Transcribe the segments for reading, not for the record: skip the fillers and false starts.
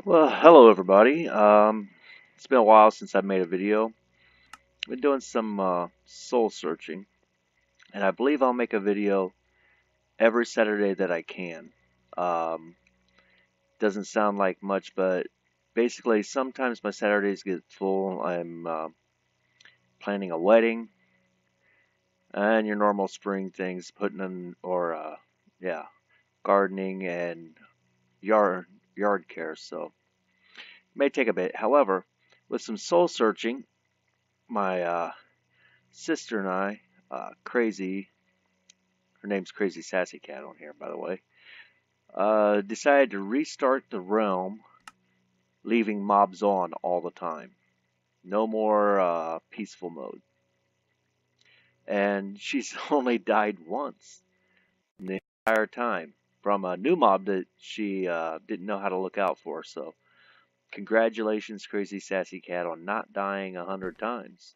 Well, hello everybody. It's been a while since I've made a video. I've been doing some soul searching, and I believe I'll make a video every Saturday that I can. Um, doesn't sound like much, but basically sometimes my Saturdays get full. I'm planning a wedding and your normal spring things, putting in or yeah, gardening and yard yard care. So it may take a bit. However, with some soul searching, my sister and I, Crazy, her name's Crazy Sassy Cat on here, by the way, decided to restart the realm, leaving mobs on all the time. No more peaceful mode. And she's only died once in the entire time from a new mob that she didn't know how to look out for. So, congratulations, Crazy Sassy Cat, on not dying 100 times.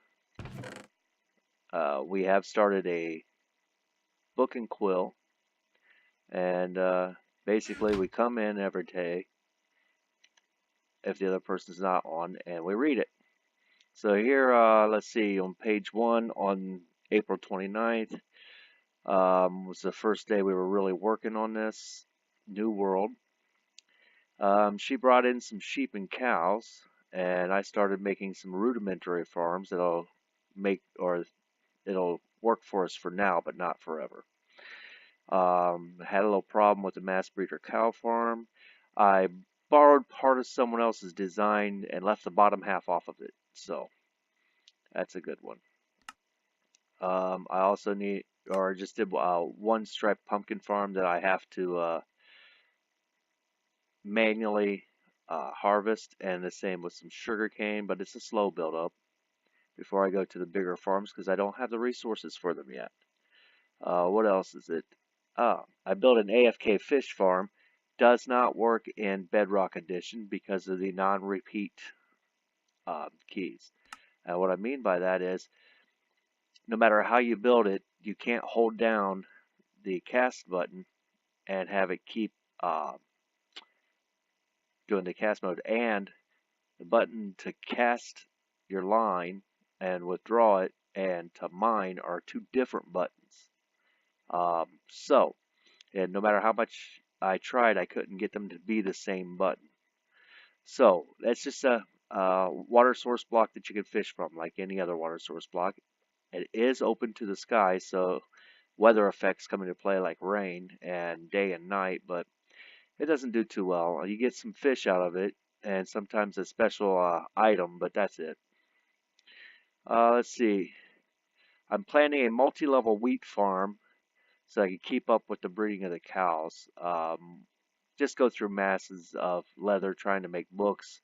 We have started a book and quill. And basically, we come in every day if the other person's not on, and we read it. So here, let's see, on page 1 on April 29th was the first day we were really working on this new world. She brought in some sheep and cows, and I started making some rudimentary farms that'll make, or it'll work for us for now, but not forever. Had a little problem with the mass breeder cow farm. I borrowed part of someone else's design and left the bottom half off of it. So that's a good one. I also need, or just did one striped pumpkin farm that I have to manually harvest, and the same with some sugar cane, but it's a slow build up before I go to the bigger farms because I don't have the resources for them yet. What else is it? I built an AFK fish farm. Does not work in Bedrock Edition because of the non-repeat keys. And what I mean by that is, no matter how you build it, you can't hold down the cast button and have it keep doing the cast mode. And the button to cast your line and withdraw it and to mine are two different buttons. And no matter how much I tried, I couldn't get them to be the same button. So that's just a water source block that you can fish from, like any other water source block. It is open to the sky, so weather effects come into play like rain and day and night, but it doesn't do too well. You get some fish out of it and sometimes a special item, but that's it. Let's see. I'm planning a multi-level wheat farm so I can keep up with the breeding of the cows. Just go through masses of leather trying to make books.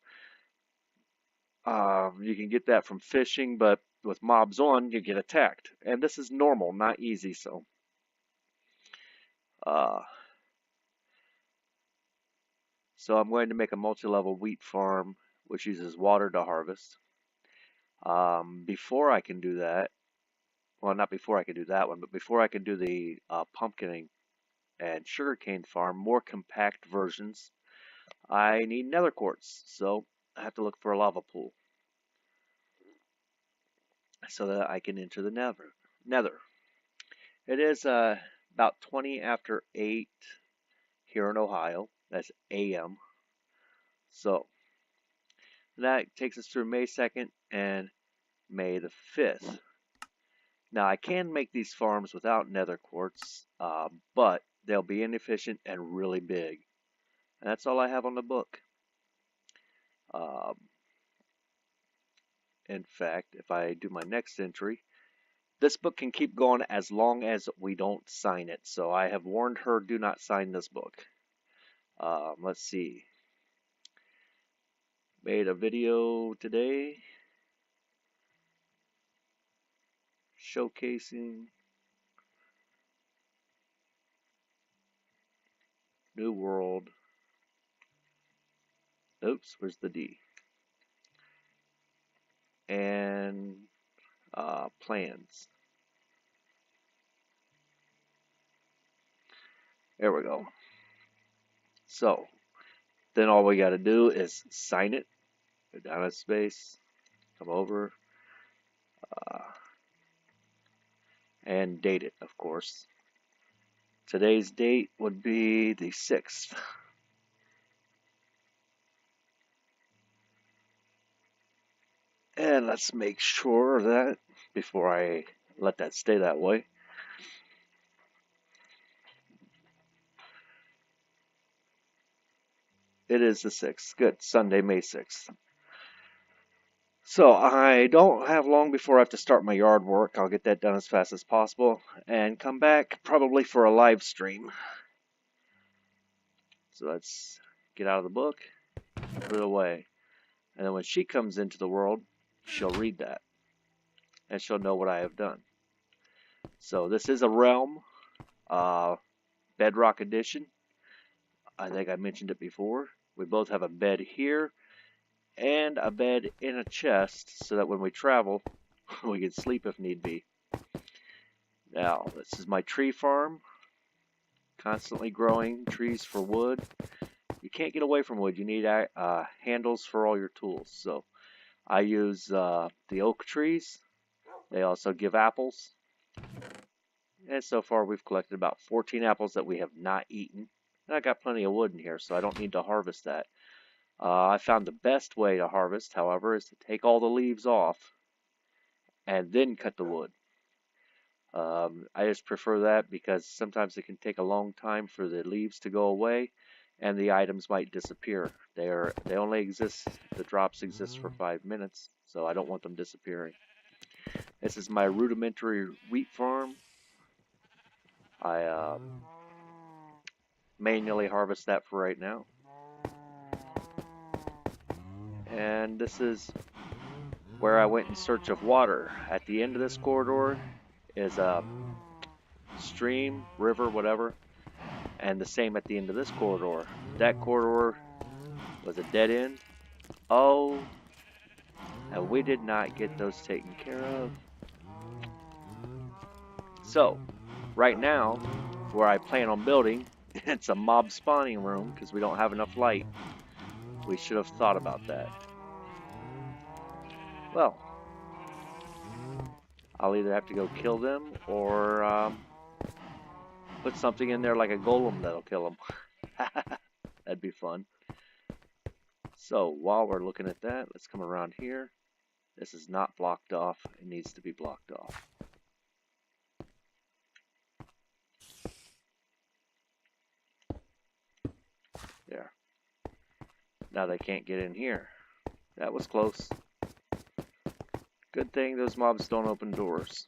You can get that from fishing, but with mobs on, you get attacked. And this is normal, not easy, so. Uh, so I'm going to make a multi-level wheat farm, which uses water to harvest. Before I can do that, well, not before I can do that one, but before I can do the pumpkining and sugarcane farm, more compact versions, I need nether quartz. So I have to look for a lava pool so that I can enter the nether. It is about 20 after 8 here in Ohio. That's AM. So that takes us through May 2nd and May the 5th. Now I can make these farms without nether quartz, but they'll be inefficient and really big. And that's all I have on the book. In fact, if I do my next entry, this book can keep going as long as we don't sign it. So I have warned her, do not sign this book. Let's see. Made a video today showcasing New World. Oops, where's the D? And plans. There we go. So, Then all we got to do is sign it. Go down a space, come over, uh, and date it, of course. Today's date would be the 6th. And let's make sure that before I let that stay that way. It is the 6th. Good. Sunday, May 6th. So I don't have long before I have to start my yard work. I'll get that done as fast as possible and come back probably for a live stream. So let's get out of the book, put it away. And then when she comes into the world, she'll read that. And she'll know what I have done. So this is a realm, Bedrock Edition. I think I mentioned it before. We both have a bed here and a bed in a chest so that when we travel, we can sleep if need be. Now, this is my tree farm. Constantly growing trees for wood. You can't get away from wood. You need handles for all your tools. So I use the oak trees. They also give apples. And so far we've collected about 14 apples that we have not eaten. And I got plenty of wood in here, so I don't need to harvest that. I found the best way to harvest, however, is to take all the leaves off and then cut the wood. I just prefer that because sometimes it can take a long time for the leaves to go away and the items might disappear. They only exist, the drops exist for 5 minutes, so I don't want them disappearing. This is my rudimentary wheat farm. I manually harvest that for right now. And this is where I went in search of water. At the end of this corridor is a stream, river, whatever, and the same at the end of this corridor. That corridor was a dead end. Oh, and we did not get those taken care of. So, right now, where I plan on building, it's a mob spawning room because we don't have enough light. We should have thought about that. Well, I'll either have to go kill them or put something in there like a golem that'll kill them. That'd be fun. So while we're looking at that, let's come around here. This is not blocked off. It needs to be blocked off. There. Now they can't get in here. That was close. Good thing those mobs don't open doors.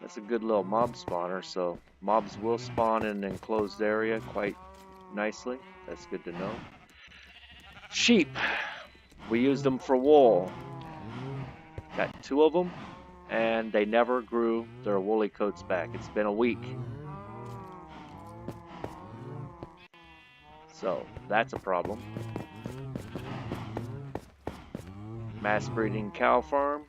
That's a good little mob spawner, so mobs will spawn in an enclosed area quite nicely. That's good to know. Sheep. We used them for wool. Got 2 of them, and they never grew their woolly coats back. It's been a week. So, that's a problem. Mass breeding cow farm.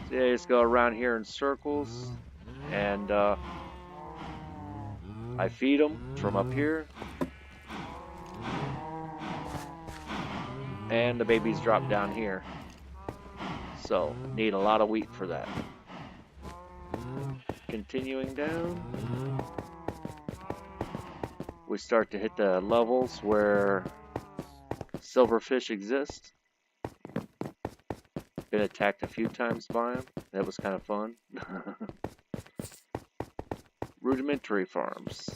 So yeah, just go around here in circles, and I feed them from up here. And the babies drop down here. So, need a lot of wheat for that. Continuing down. We start to hit the levels where silverfish exist. Been attacked a few times by them. That was kind of fun. Rudimentary farms.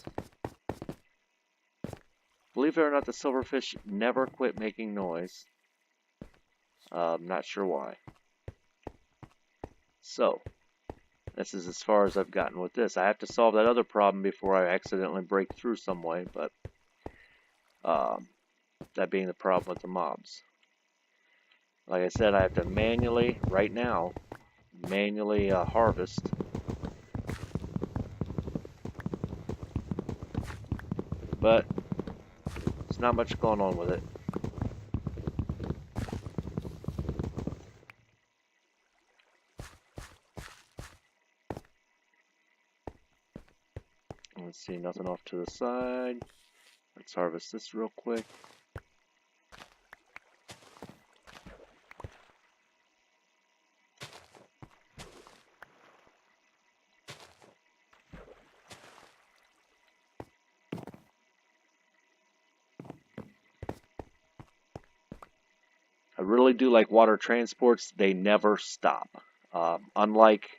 Believe it or not, the silverfish never quit making noise. Not sure why. So, this is as far as I've gotten with this. I have to solve that other problem before I accidentally break through some way, but that being the problem with the mobs. Like I said, I have to manually, right now, manually harvest. But there's not much going on with it. See nothing off to the side. Let's harvest this real quick. I really do like water transports. They never stop. Unlike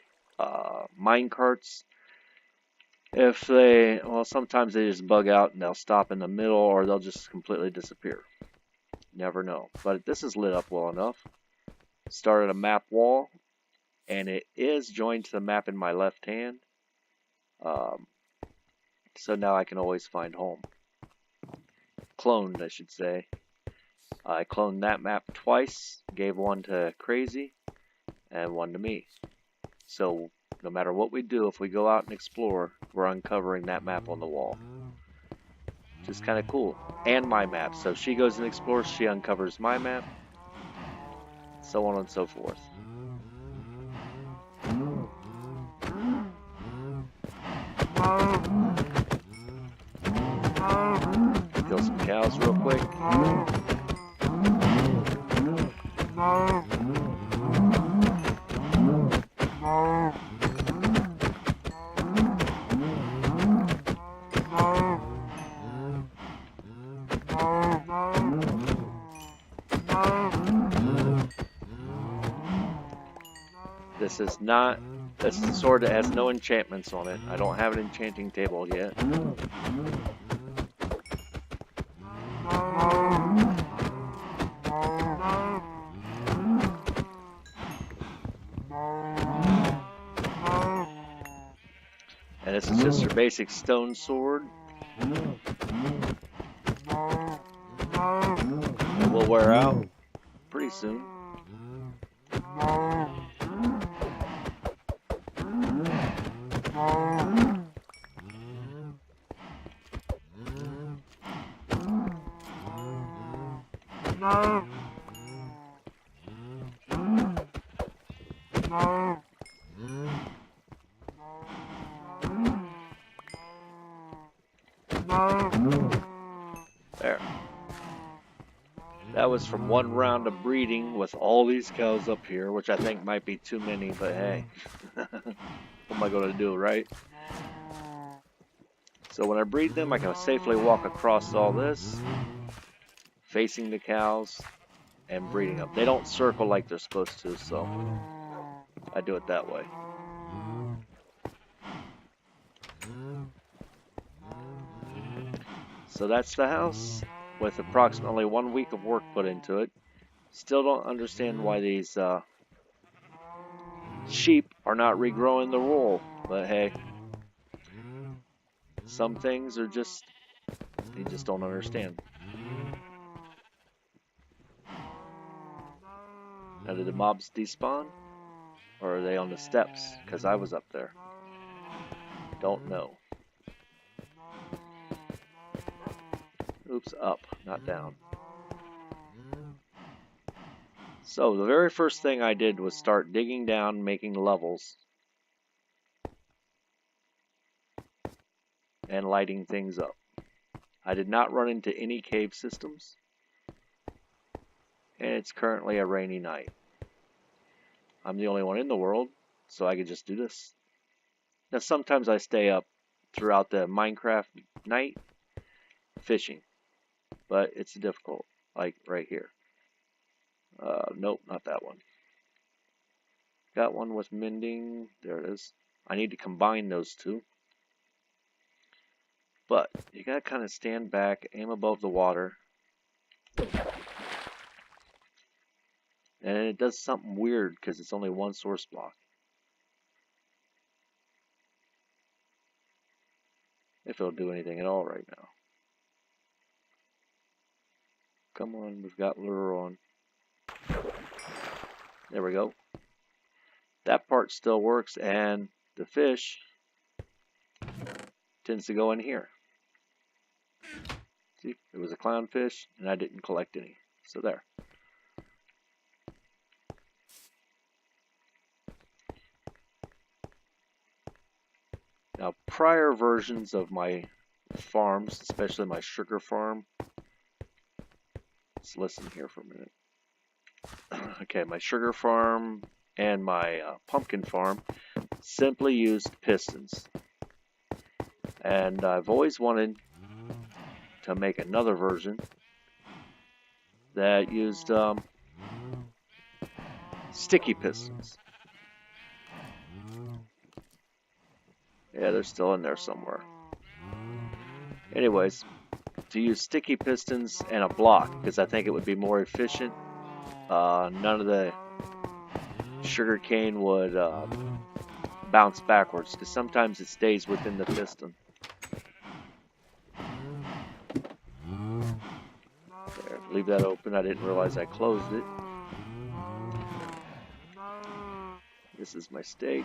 mine carts, well, sometimes they just bug out and they'll stop in the middle or they'll just completely disappear. Never know. But this is lit up well enough. Started a map wall, and it is joined to the map in my left hand. So now I can always find home. Cloned, I should say. I cloned that map twice, gave one to Crazy, and one to me. So no matter what we do, if we go out and explore, we're uncovering that map on the wall. Which is kind of cool. And my map. So if she goes and explores, she uncovers my map. So on and so forth. Kill some cows real quick. This is a sword that has no enchantments on it. I don't have an enchanting table yet. And this is just your basic stone sword. It will wear out pretty soon. There. That was from one round of breeding with all these cows up here, which I think might be too many, but hey. What am I going to do, right? So when I breed them, I can safely walk across all this, facing the cows, and breeding them. They don't circle like they're supposed to, so I do it that way. So that's the house, with approximately 1 week of work put into it. Still don't understand why these sheep are not regrowing the wool, but hey, some things are just, you just don't understand. Now, did the mobs despawn? Or are they on the steps? Because I was up there. Don't know. Oops, up, not down. So, the very first thing I did was start digging down, making levels. And lighting things up. I did not run into any cave systems. And it's currently a rainy night. I'm the only one in the world, so I could just do this. Now, sometimes I stay up throughout the Minecraft night fishing. But it's difficult, like right here. Nope, not that one. Got one with mending. There it is. I need to combine those two. But you gotta kind of stand back, aim above the water. And it does something weird because it's only one source block. If it'll do anything at all right now. Come on, we've got lure on. There we go. That part still works, and the fish tends to go in here. See, it was a clownfish, and I didn't collect any. So there. Now, prior versions of my farms, especially my sugar farm. Let's listen here for a minute. Okay, my sugar farm and my pumpkin farm simply used pistons. And I've always wanted to make another version that used sticky pistons. Yeah, they're still in there somewhere. Anyways, to use sticky pistons and a block, because I think it would be more efficient. None of the sugar cane would bounce backwards, because sometimes it stays within the piston. There, leave that open. I didn't realize I closed it. This is my steak.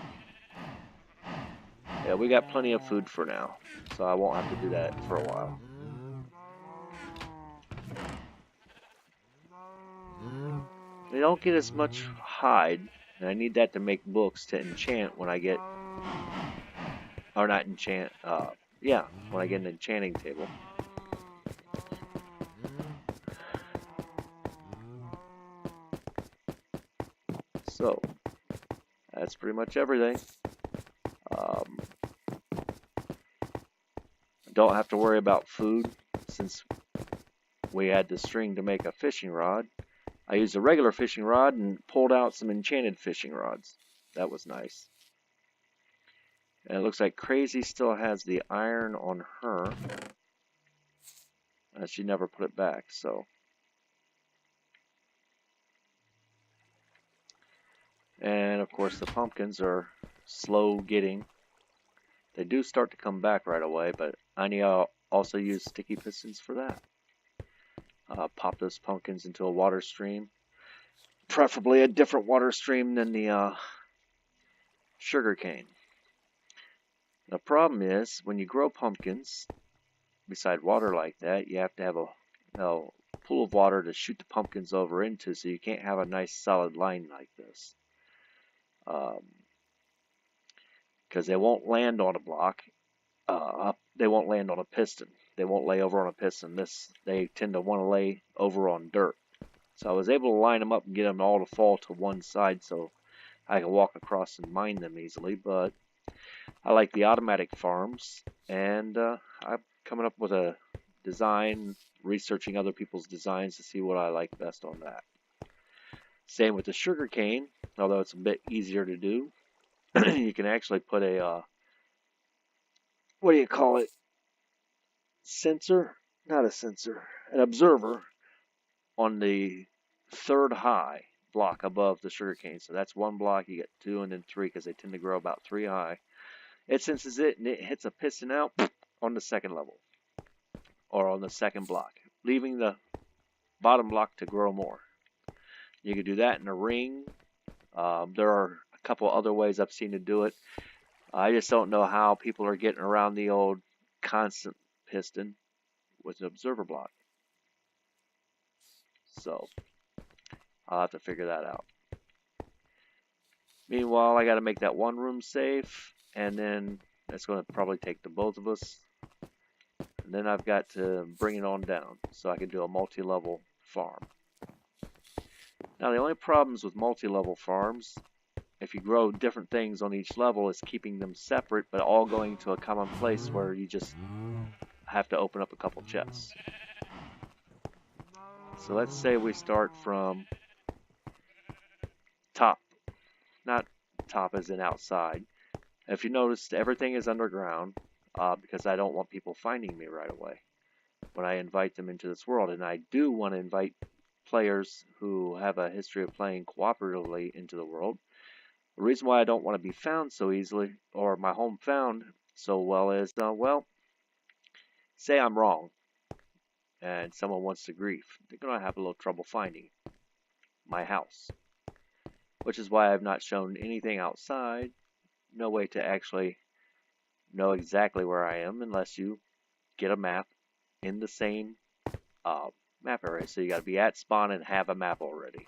Yeah, we got plenty of food for now, so I won't have to do that for a while. They don't get as much hide, and I need that to make books to enchant when I get, or not enchant, yeah, when I get an enchanting table. So, that's pretty much everything. Don't have to worry about food since we had the string to make a fishing rod. I used a regular fishing rod and pulled out some enchanted fishing rods. That was nice. And it looks like Crazy still has the iron on her. She never put it back, so. And of course the pumpkins are slow getting. They do start to come back right away, but I need to also use sticky pistons for that. Pop those pumpkins into a water stream. Preferably a different water stream than the sugar cane. The problem is, when you grow pumpkins, beside water like that, you have to have a pool of water to shoot the pumpkins over into, so you can't have a nice solid line like this. Because they won't land on a block. They won't land on a piston. They won't lay over on a piston. They tend to want to lay over on dirt. So I was able to line them up and get them all to fall to one side so I can walk across and mine them easily. But I like the automatic farms, and I'm coming up with a design, researching other people's designs to see what I like best on that. Same with the sugar cane, although it's a bit easier to do. You can actually put a, what do you call it? Sensor? Not a sensor. An observer on the third high block above the sugar cane. So that's one block, you get two and then three because they tend to grow about 3 high. It senses it and it hits a piston out on the second level or on the second block, leaving the bottom block to grow more. You can do that in a ring. There are a couple other ways I've seen to do it. I just don't know how people are getting around the old constant piston with an observer block. So I'll have to figure that out. Meanwhile, I got to make that one room safe, and then that's going to probably take the both of us. And then I've got to bring it on down so I can do a multi-level farm. Now the only problems with multi-level farms, if you grow different things on each level, is keeping them separate but all going to a common place where you just have to open up a couple chests. So let's say we start from top, not top as in outside. If you noticed, everything is underground because I don't want people finding me right away when I invite them into this world. And I do want to invite players who have a history of playing cooperatively into the world. The reason why I don't want to be found so easily, or my home found so well, is, well, say I'm wrong and someone wants to grief. They're going to have a little trouble finding my house, which is why I've not shown anything outside. No way to actually know exactly where I am unless you get a map in the same map area. So you got to be at spawn and have a map already.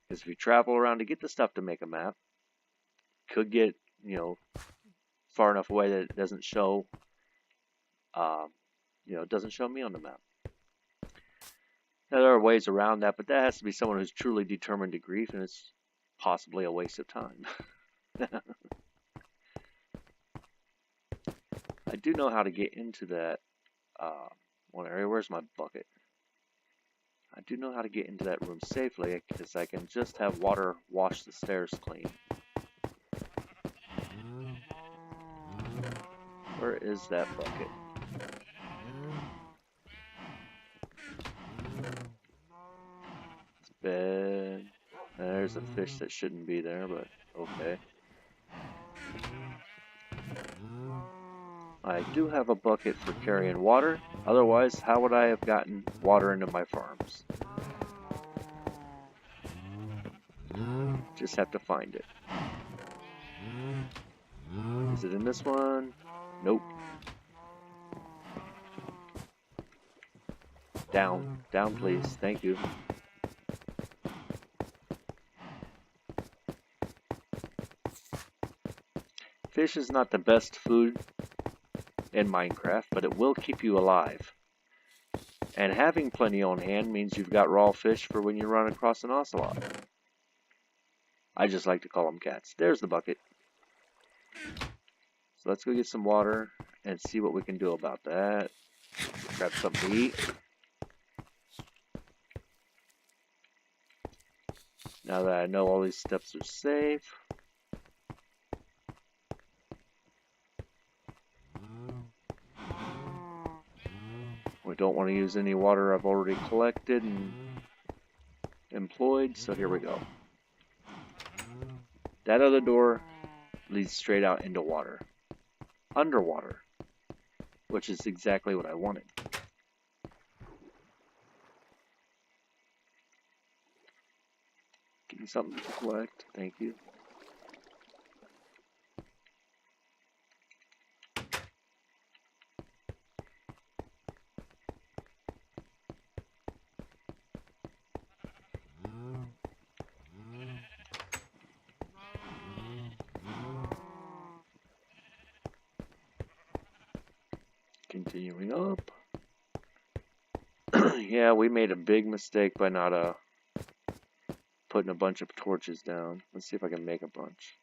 Because if you travel around to get the stuff to make a map, could get, far enough away that it doesn't show, it doesn't show me on the map. Now, there are ways around that, but that has to be someone who's truly determined to grief, and it's possibly a waste of time. I do know how to get into that one area. Where's my bucket? I do know how to get into that room safely because I can just have water wash the stairs clean. Where is that bucket? It's bad. There's a fish that shouldn't be there, but okay. I do have a bucket for carrying water. Otherwise, how would I have gotten water into my farms? Just have to find it. Is it in this one? Nope. Down. Down, please. Thank you. Fish is not the best food in Minecraft, but it will keep you alive. And having plenty on hand means you've got raw fish for when you run across an ocelot. I just like to call them cats. There's the bucket. So let's go get some water and see what we can do about that. Grab something to eat. Now that I know all these steps are safe. We don't want to use any water I've already collected and employed, so here we go. That other door leads straight out into water. Underwater. Which is exactly what I wanted. Give me something to collect. Thank you. Continuing up. Yeah, we made a big mistake by not putting a bunch of torches down. Let's see if I can make a bunch.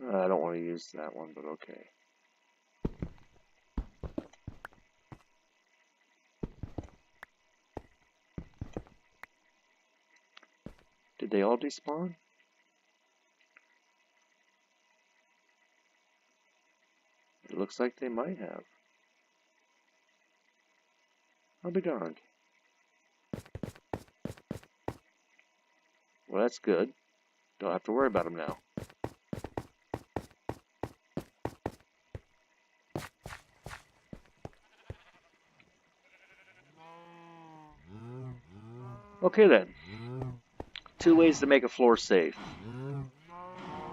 I don't want to use that one, but okay. Did they all despawn? It looks like they might have. I'll be darned. Well, that's good. Don't have to worry about them now. Okay then. 2 ways to make a floor safe.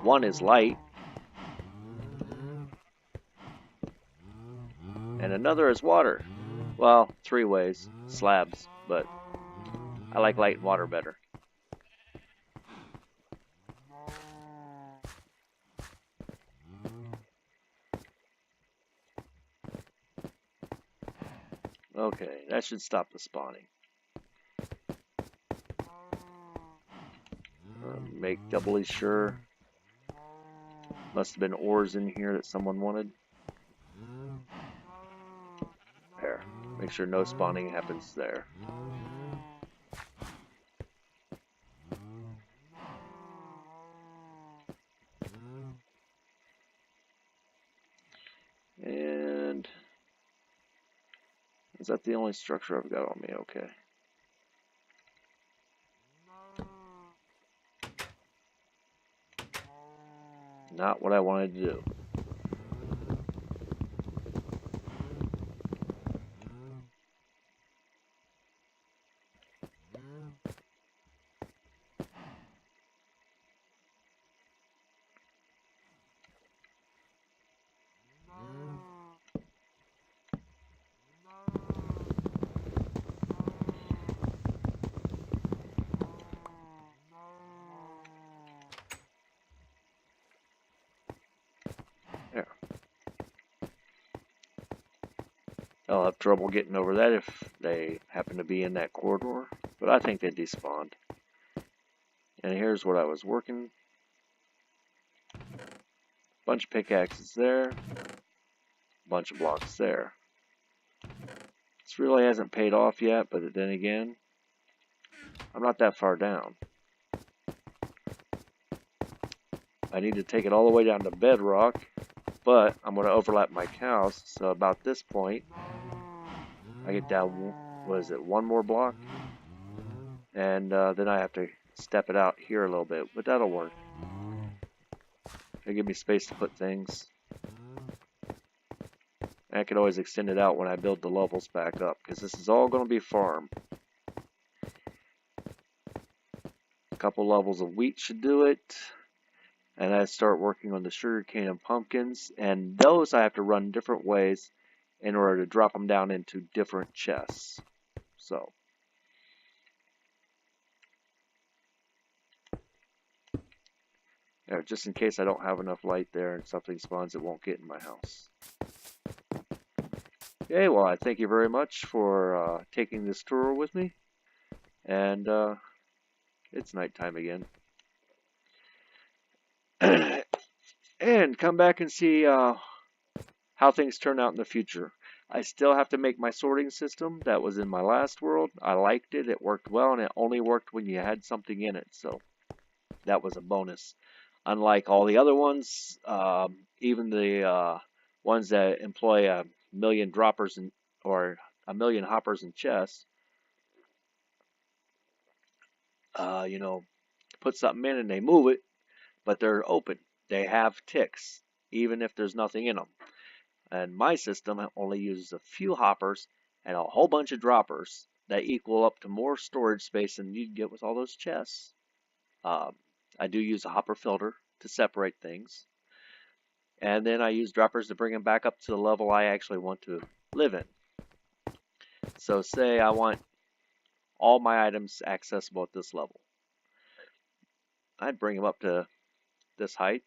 One is light. And another is water. Well, 3 ways. Slabs, but I like light and water better. Okay, that should stop the spawning. Make doubly sure. Must have been ores in here that someone wanted. There. Make sure no spawning happens there. And is that the only structure I've got on me? Okay. Not what I wanted to do. I'll have trouble getting over that if they happen to be in that corridor, but I think they despawned. And here's what I was working. Bunch of pickaxes there, bunch of blocks there. This really hasn't paid off yet, but then again, I'm not that far down. I need to take it all the way down to bedrock, but I'm going to overlap my cows, so about this point, I get down, what is it, one more block? And then I have to step it out here a little bit, but that'll work. It'll give me space to put things. And I can always extend it out when I build the levels back up, because this is all going to be farm. A couple levels of wheat should do it. And I start working on the sugarcane and pumpkins, and those I have to run different ways in order to drop them down into different chests. So, yeah, just in case I don't have enough light there and something spawns, it won't get in my house. Okay, well, I thank you very much for taking this tour with me, and it's nighttime again. And come back and see how things turn out in the future. I still have to make my sorting system that was in my last world. I liked it, it worked well, and it only worked when you had something in it, so that was a bonus. Unlike all the other ones, even the ones that employ a million droppers or a million hoppers and chests, you know, put something in and they move it, but they're open. They have ticks, even if there's nothing in them. And my system only uses a few hoppers and a whole bunch of droppers that equal up to more storage space than you'd get with all those chests. I do use a hopper filter to separate things. And then I use droppers to bring them back up to the level I actually want to live in. So say I want all my items accessible at this level. I'd bring them up to this height.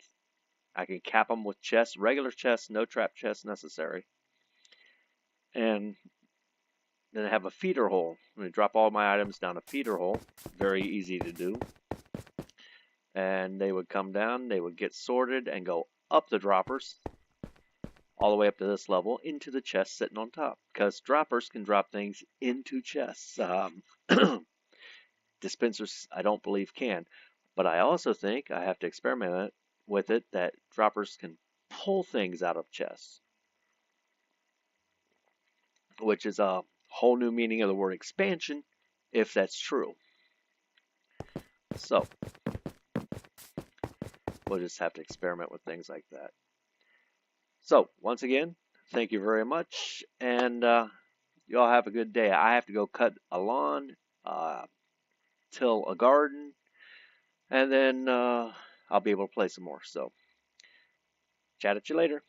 I can cap them with chests, regular chests, no trap chests necessary. And then I have a feeder hole. I'm going to drop all my items down a feeder hole. Very easy to do. And they would come down, they would get sorted and go up the droppers all the way up to this level into the chest sitting on top. Because droppers can drop things into chests. Dispensers, I don't believe, can. But I also think I have to experiment with it that droppers can pull things out of chests, which is a whole new meaning of the word expansion, if that's true. So, we'll just have to experiment with things like that. So, once again, thank you very much, and you all have a good day. I have to go cut a lawn, till a garden, and then I'll be able to play some more. So, chat at you later.